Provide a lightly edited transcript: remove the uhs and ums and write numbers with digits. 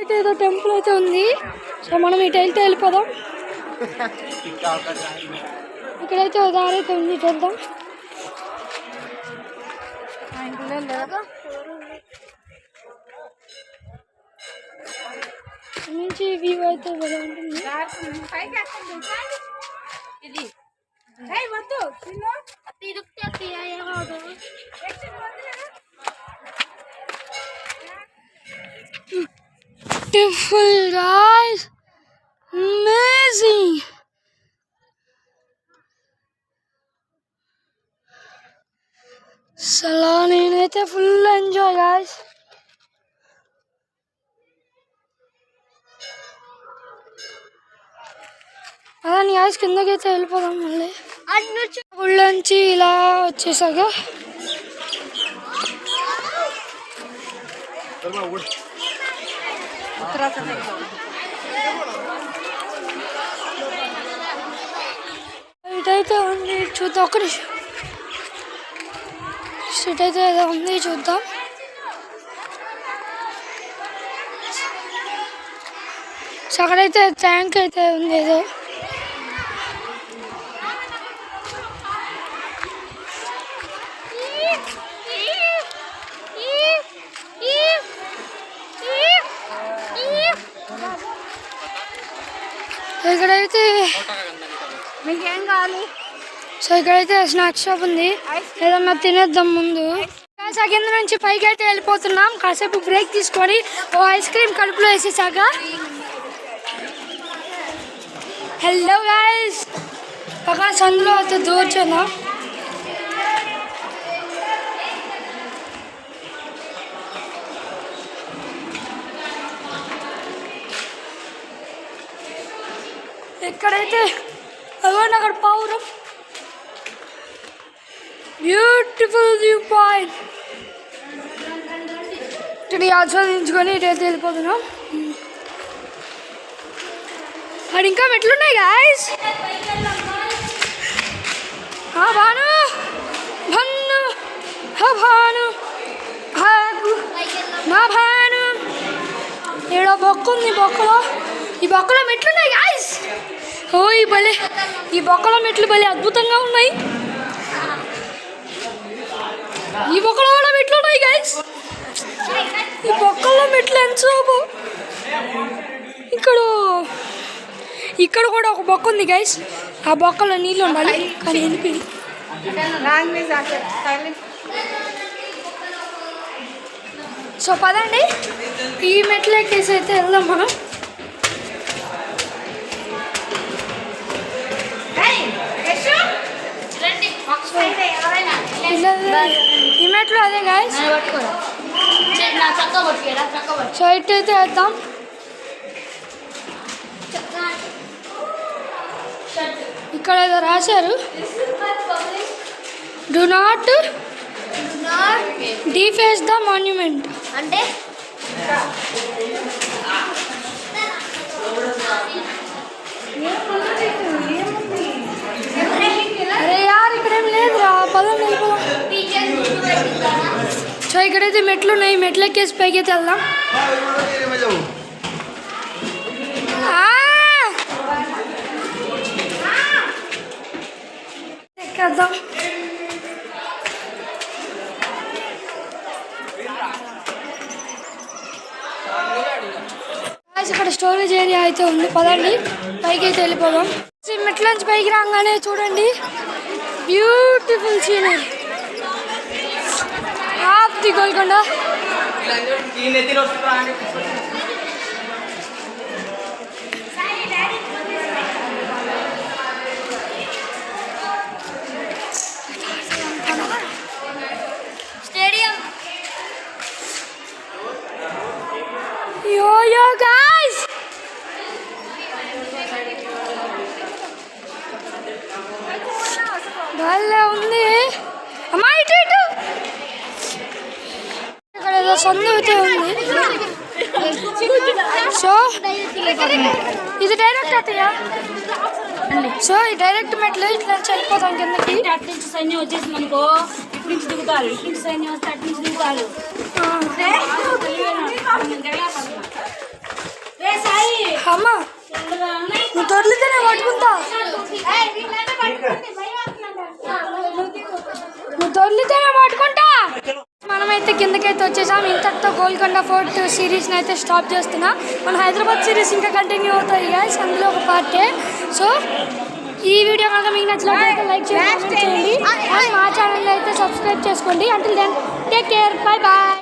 అయితే ఏదో టెంపుల్ అయితే ఉంది. సో మనం ఇటు వెళ్తే వెళ్ళిపోదాం. ఇక్కడైతే దారి అయితే ఉంది, చూద్దాం. నుంచి వ్యూ అయితే బాగా ఉంటుంది. Beautiful guys, amazing. అసలు నేనైతే ఫుల్ ఎంజాయ్ గాయస్. అలా గాయస్ కిందకైతే వెళ్ళిపోదాం. మళ్ళీ గుళ్ళోంచి ఇలా వచ్చేసాక ఇటైతే ఉంది, చూద్దాం. ఒక్క నిమిషం, ఇటైతే ఏదో ఉంది, చూద్దాం. సో అక్కడైతే ట్యాంక్ అయితే ఉంది ఏదో. ఇక్కడైతే మీకేం కావాలి? సో ఇక్కడైతే స్నాక్స్ షాప్ ఉంది, ఏదన్నా తినేద్దాం ముందు. కింద నుంచి పైకి అయితే వెళ్ళిపోతున్నాం. కాసేపు బ్రేక్ తీసుకొని ఓ ఐస్ క్రీమ్ కడుపులో వేసేసాక. హలో గైస్, పక్కన సందులో అయితే దూర్చున్నా. ఇక్కడైతే అవ్వండి అక్కడ పావురం. Beautiful view point. ఇక్కడ ఆస్వాదించుకొని ఇటైతే వెళ్ళిపోతున్నాం. అది ఇంకా మెట్లున్నాయి గాయస్. భాను భన్ను భాను నా భాను. ఈడ బొక్క ఉంది, బొక్కలో ఈ బొక్కలో మెట్లున్నాయి గాయస్. ఓ ఈ భలే, ఈ బొక్కలో మెట్లు భలే అద్భుతంగా ఉన్నాయి. ఈ బొక్కలో కూడా మెట్లు ఉన్నాయి గాయస్. ఈ బొక్కల్లో మెట్లు ఎంత ఇక్కడ కూడా ఒక బొక్క ఉంది గైస్. ఆ బొక్కలో నీళ్ళు ఉండాలి కానీ వెళ్ళిపోయి. సో పదండి, ఈ మెట్లు ఎక్కేసి అయితే వెళ్దాం మనం. ఈ మెట్లు అదే గైస్. సో ఇటైతే వేద్దాం. ఇక్కడ ఏదో రాశారు, డు నాట్ డిఫేస్ ద మాన్యుమెంట్. అంటే అరే యార్ ఇక్కడేం లేదురా, పదం వెళ్ళిపోదాం. సో ఇక్కడైతే మెట్లు ఉన్నాయి, మెట్లు ఎక్కేసి పైకి అయితే వెళ్దాం. ఎక్కేద్దాం. ఇక్కడ స్టోరేజ్ ఏరియా అయితే ఉంది, పదండి పైకి అయితే వెళ్ళిపోదాం. మెట్ల నుంచి పైకి రాగానే చూడండి beautiful scenery of the Golconda. Stadium. యో గాయ్స్, భలే ఉంది. అమ్మా ఇటు ఇటు. ఇక్కడ ఏదో సందు అయితే ఉంది. సో ఇది డైరెక్ట్ అవుతాయా? సో ఈ డైరెక్ట్ మెట్లు ఇట్లా వెళ్ళిపోతాం కిందకి. అటు నుంచి సైన్యం వచ్చేసింది అనుకో, ఇటు నుంచి దిగుతారు. ఇటు నుంచి సైన్యం వస్తే అటు నుంచి దిగుతారు. అమ్మ నువ్వు తొలితేనే పట్టుకుంటా, నువ్వు తొలితేనే పట్టుకుంటా. మనమైతే కిందకైతే వచ్చేసాం. ఇంతటితో గోల్కొండ ఫోర్ట్ సిరీస్ని అయితే స్టాప్ చేస్తున్నా. మన హైదరాబాద్ సిరీస్ ఇంకా కంటిన్యూ అవుతాయి గైస్, అందులో ఒక పార్టే. సో ఈ వీడియో కనుక మీకు నచ్చినట్లయితే లైక్ చేయండి, మా ఛానల్ అయితే సబ్స్క్రైబ్ చేసుకోండి. Until then take care, bye bye.